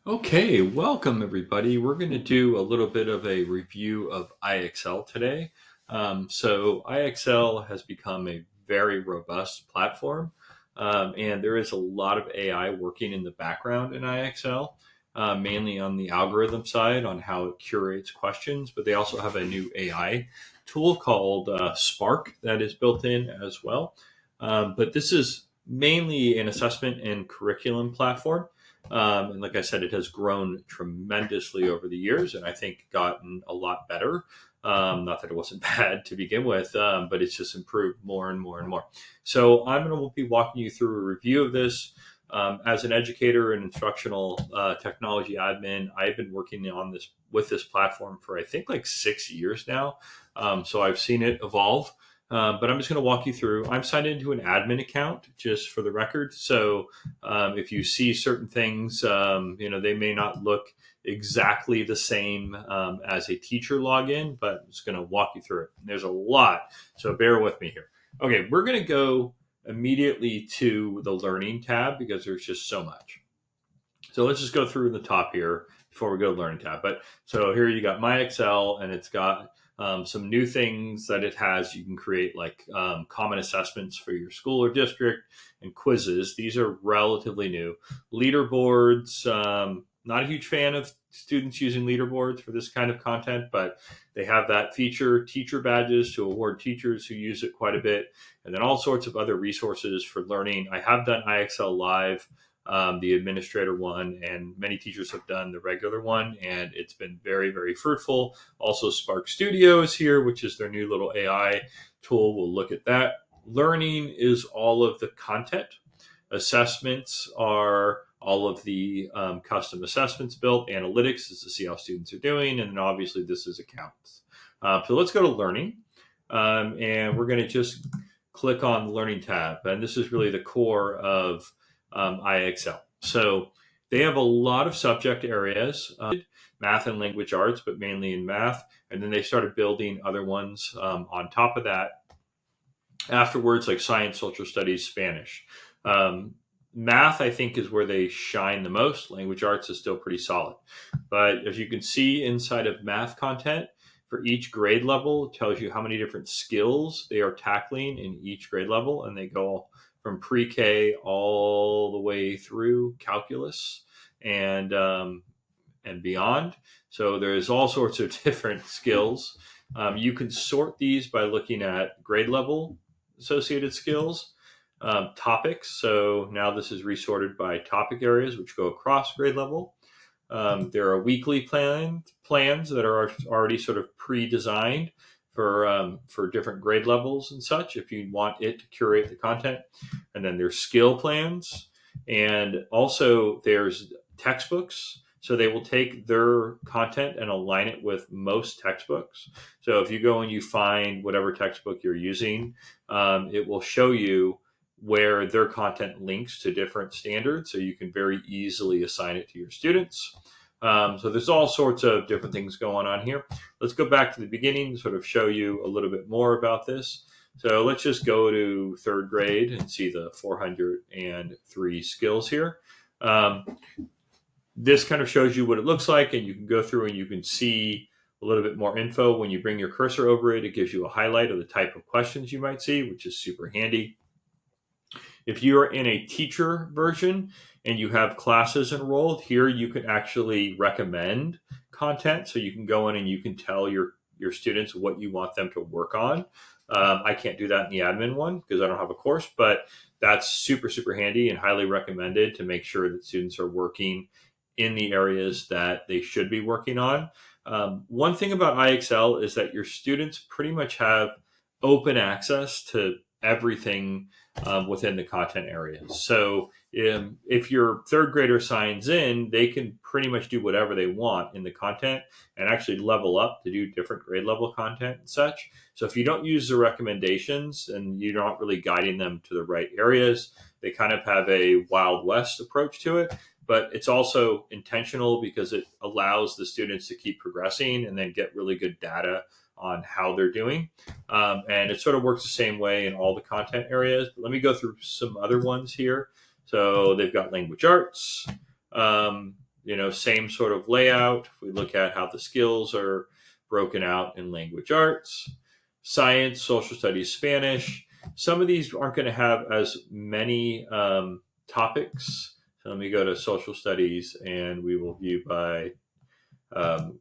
Okay, welcome everybody. We're going to do a little bit of a review of IXL today. IXL has become a very robust platform, and there is a lot of AI working in the background in IXL, mainly on the algorithm side on how it curates questions, but they also have a new AI tool called Spark that is built in as well. But this is mainly an assessment and curriculum platform. And like I said, it has grown tremendously over the years and I think gotten a lot better. Not that it wasn't bad to begin with, but it's just improved more and more and more. So I'm going to be walking you through a review of this. As an educator and instructional technology admin, I've been working on this with this platform for I think like 6 years now. So I've seen it evolve. But I'm just going to walk you through. I'm signed into an admin account just for the record. So if you see certain things, they may not look exactly the same as a teacher login, but I'm just going to walk you through it. There's a lot, so bear with me here. Okay, we're going to go immediately to the learning tab because there's just so much. So let's just go through the top here before we go to learning tab. But so here you got my Excel, and it's got some new things that it has. You can create like common assessments for your school or district and quizzes. These are relatively new. Leaderboards, not a huge fan of students using leaderboards for this kind of content, but they have that feature. Teacher badges to award teachers who use it quite a bit, and then all sorts of other resources for learning. I have done IXL Live, the administrator one, and many teachers have done the regular one, and it's been very, very fruitful. Also, Spark Studio is here, which is their new little AI tool. We'll look at that. Learning is all of the content. Assessments are all of the custom assessments built. Analytics is to see how students are doing, and then obviously this is accounts. So let's go to learning, and we're going to just click on the learning tab, and this is really the core of IXL. So they have a lot of subject areas, math and language arts, but mainly in math. And then they started building other ones on top of that afterwards, like science, social studies, Spanish. Math, I think, is where they shine the most. Language arts is still pretty solid. But as you can see inside of math content, for each grade level, it tells you how many different skills they are tackling in each grade level. And they go from pre-K all the way through calculus and beyond. So there's all sorts of different skills. You can sort these by looking at grade level associated skills, topics. So now this is resorted by topic areas, which go across grade level. There are weekly plans that are already sort of pre-designed for different grade levels and such, if you want it to curate the content. And then there's skill plans, and also there's textbooks. So they will take their content and align it with most textbooks. So if you go and you find whatever textbook you're using, it will show you where their content links to different standards, so you can very easily assign it to your students. So there's all sorts of different things going on here. Let's go back to the beginning to sort of show you a little bit more about this. So let's just go to third grade and see the 403 skills here. This kind of shows you what it looks like, and you can go through and you can see a little bit more info. When you bring your cursor over it, it gives you a highlight of the type of questions you might see, which is super handy. If you're in a teacher version and you have classes enrolled, here you can actually recommend content. So you can go in and you can tell your students what you want them to work on. I can't do that in the admin one because I don't have a course, but that's super, super handy and highly recommended to make sure that students are working in the areas that they should be working on. One thing about IXL is that your students pretty much have open access to everything within the content areas. So if your third grader signs in, they can pretty much do whatever they want in the content and actually level up to do different grade level content and such. So if you don't use the recommendations and you're not really guiding them to the right areas, they kind of have a Wild West approach to it. But it's also intentional because it allows the students to keep progressing and then get really good data on how they're doing. And it sort of works the same way in all the content areas. But let me go through some other ones here. So they've got language arts. same sort of layout. If we look at how the skills are broken out in language arts, science, social studies, Spanish. Some of these aren't going to have as many topics. So let me go to social studies and we will view by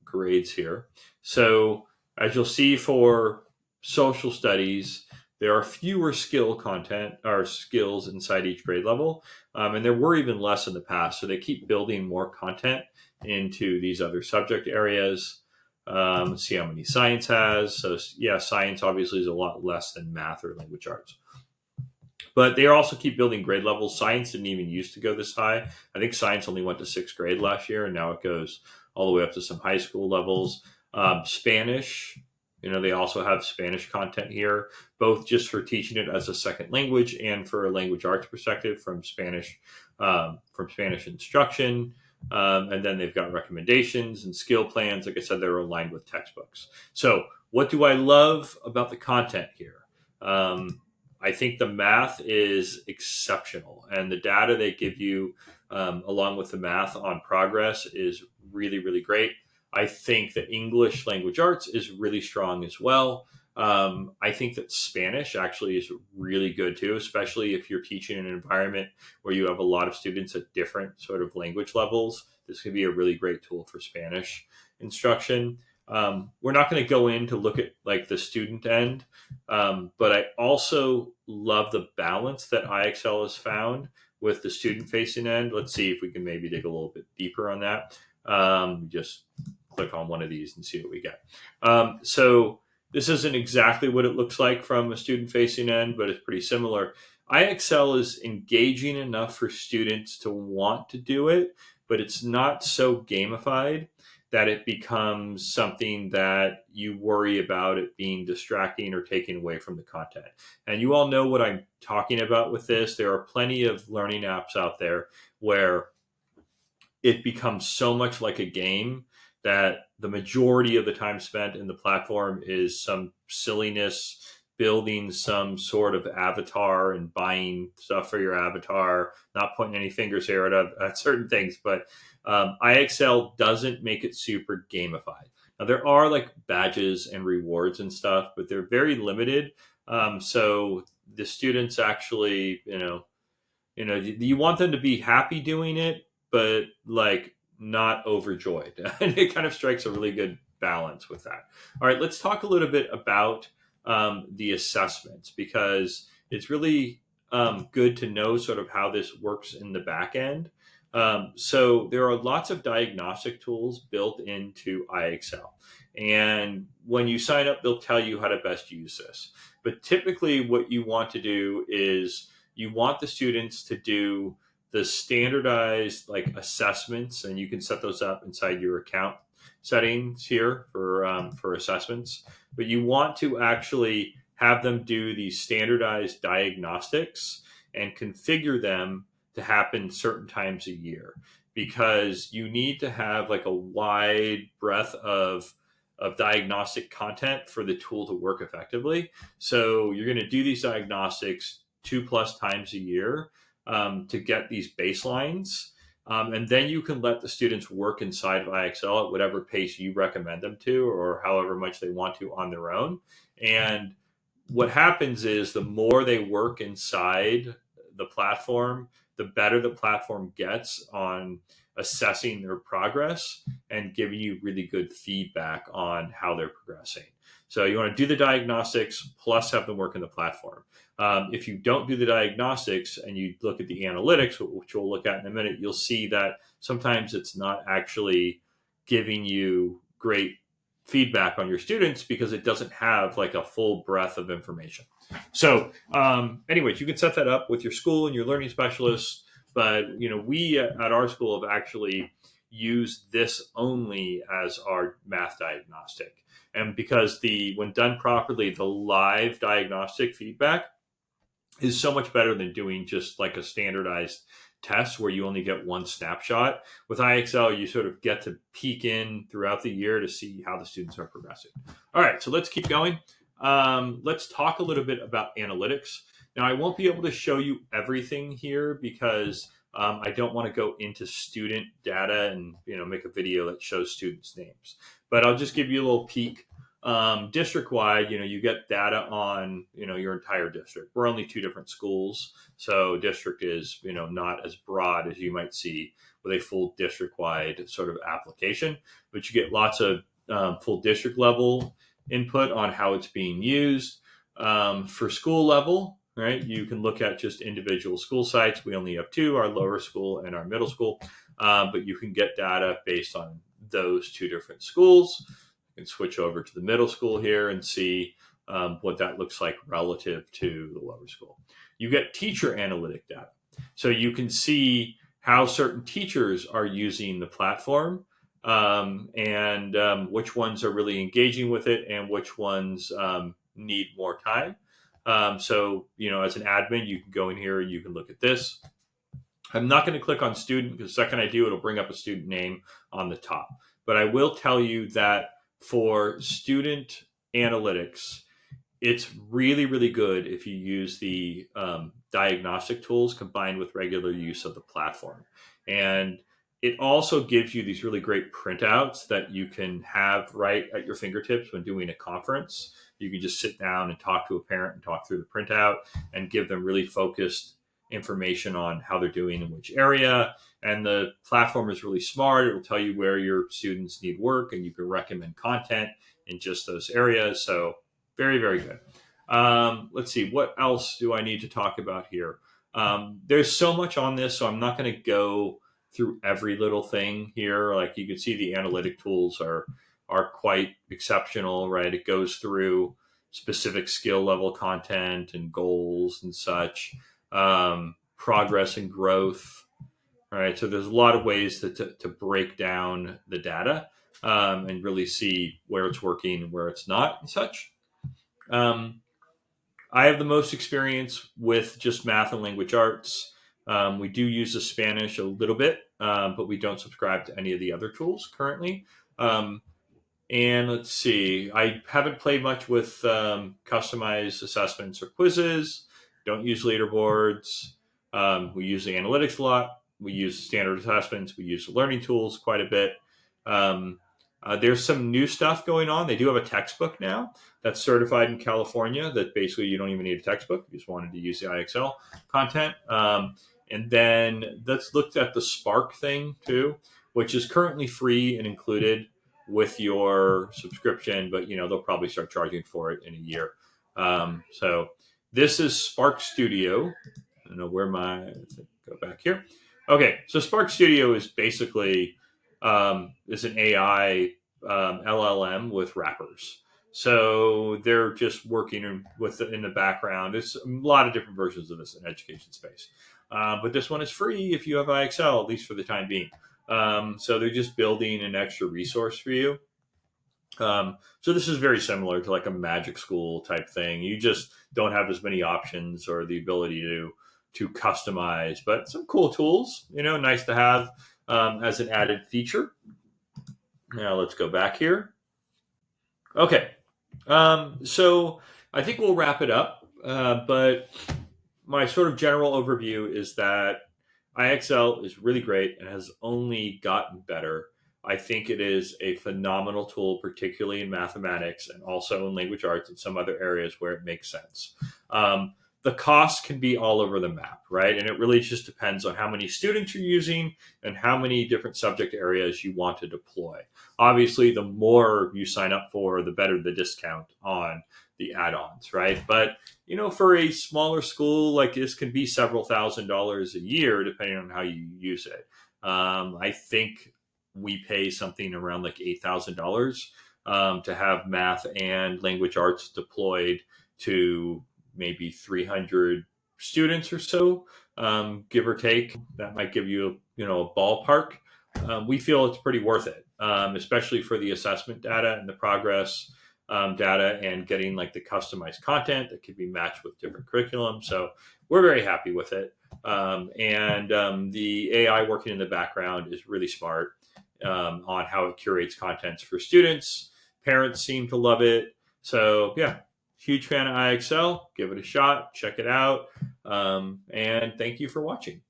grades here. So as you'll see for social studies, there are fewer skill content or skills inside each grade level. And there were even less in the past. So they keep building more content into these other subject areas. Let's see how many science has. So yeah, science obviously is a lot less than math or language arts. But they also keep building grade levels. Science didn't even used to go this high. I think science only went to sixth grade last year, and now it goes all the way up to some high school levels. Spanish, they also have Spanish content here, both just for teaching it as a second language and for a language arts perspective from Spanish instruction. And then they've got recommendations and skill plans. Like I said, they're aligned with textbooks. So what do I love about the content here? I think the math is exceptional, and the data they give you along with the math on progress is really, really great. I think that English language arts is really strong as well. I think that Spanish actually is really good too, especially if you're teaching in an environment where you have a lot of students at different sort of language levels. This could be a really great tool for Spanish instruction. We're not going to go in to look at like the student end, but I also love the balance that IXL has found with the student facing end. Let's see if we can maybe dig a little bit deeper on that. Just click on one of these and see what we get. So this isn't exactly what it looks like from a student facing end, but it's pretty similar. IXL is engaging enough for students to want to do it, but it's not so gamified that it becomes something that you worry about it being distracting or taking away from the content. And you all know what I'm talking about with this. There are plenty of learning apps out there where it becomes so much like a game that the majority of the time spent in the platform is some silliness, building some sort of avatar and buying stuff for your avatar, not pointing any fingers here at certain things, but IXL doesn't make it super gamified. Now, there are like badges and rewards and stuff, but they're very limited. So the students actually, you want them to be happy doing it, but like not overjoyed. And it kind of strikes a really good balance with that. All right, let's talk a little bit about the assessments, because it's really good to know sort of how this works in the back end. So there are lots of diagnostic tools built into IXL. And when you sign up, they'll tell you how to best use this. But typically what you want to do is you want the students to do the standardized like assessments, and you can set those up inside your account settings here for assessments. But you want to actually have them do these standardized diagnostics and configure them to happen certain times a year, because you need to have like a wide breadth of diagnostic content for the tool to work effectively. So you're going to do these diagnostics 2+ times a year to get these baselines. And then you can let the students work inside of IXL at whatever pace you recommend them to, or however much they want to on their own. And what happens is the more they work inside the platform, the better the platform gets on assessing their progress and giving you really good feedback on how they're progressing. So you want to do the diagnostics plus have them work in the platform. If you don't do the diagnostics and you look at the analytics, which we'll look at in a minute, you'll see that sometimes it's not actually giving you great feedback on your students because it doesn't have like a full breadth of information. So anyways, you can set that up with your school and your learning specialists. But we at our school have actually used this only as our math diagnostic. And because when done properly, the live diagnostic feedback is so much better than doing just like a standardized test where you only get one snapshot. With IXL, you sort of get to peek in throughout the year to see how the students are progressing. All right, so let's keep going. Let's talk a little bit about analytics. Now, I won't be able to show you everything here because I don't want to go into student data and make a video that shows students' names, but I'll just give you a little peek. District wide, you get data on your entire district. We're only 2 different schools, so district is not as broad as you might see with a full district wide sort of application, but you get lots of full district level input on how it's being used. For school level, right, you can look at just individual school sites. We only have 2, our lower school and our middle school, but you can get data based on those 2 different schools. You can switch over to the middle school here and see what that looks like relative to the lower school. You get teacher analytic data. So you can see how certain teachers are using the platform, and which ones are really engaging with it and which ones need more time. So, as an admin, you can go in here and you can look at this. I'm not going to click on student because the second I do, it'll bring up a student name on the top. But I will tell you that for student analytics, it's really, really good if you use the diagnostic tools combined with regular use of the platform. And it also gives you these really great printouts that you can have right at your fingertips when doing a conference. You can just sit down and talk to a parent and talk through the printout and give them really focused information on how they're doing in which area. And the platform is really smart. It will tell you where your students need work, and you can recommend content in just those areas. So very, very good. Let's see, what else do I need to talk about here? There's so much on this, so I'm not going to go through every little thing here. Like you can see, the analytic tools are quite exceptional, right? It goes through specific skill level content and goals and such, progress and growth, right? So there's a lot of ways to break down the data and really see where it's working and where it's not and such. I have the most experience with just math and language arts. We do use the Spanish a little bit, but we don't subscribe to any of the other tools currently. And let's see, I haven't played much with customized assessments or quizzes. Don't use leaderboards. We use the analytics a lot. We use standard assessments. We use the learning tools quite a bit. There's some new stuff going on. They do have a textbook now that's certified in California that basically you don't even need a textbook. You just wanted to use the IXL content. And then let's look at the Spark thing too, which is currently free and included with your subscription, but they'll probably start charging for it in a year. So this is Spark Studio. I don't know where go back here. Okay, so Spark Studio is basically is an AI LLM with wrappers. So they're just working in the background. There's a lot of different versions of this in education space. But this one is free if you have IXL, at least for the time being. So they're just building an extra resource for you. So this is very similar to like a magic school type thing. You just don't have as many options or the ability to customize, but some cool tools, nice to have as an added feature. Now let's go back here. Okay. So I think we'll wrap it up. But my sort of general overview is that IXL is really great and has only gotten better. I think it is a phenomenal tool, particularly in mathematics and also in language arts and some other areas where it makes sense. The cost can be all over the map, right? And it really just depends on how many students you're using and how many different subject areas you want to deploy. Obviously, the more you sign up for, the better the discount on the add-ons, right? But, for a smaller school, like this can be several $1,000s a year, depending on how you use it. I think we pay something around like $8,000 to have math and language arts deployed to maybe 300 students or so, give or take. That might give you a ballpark. We feel it's pretty worth it, especially for the assessment data and the progress data and getting like the customized content that can be matched with different curriculum. So we're very happy with it. And the AI working in the background is really smart on how it curates contents for students. Parents seem to love it. So yeah, huge fan of IXL. Give it a shot. Check it out. And thank you for watching.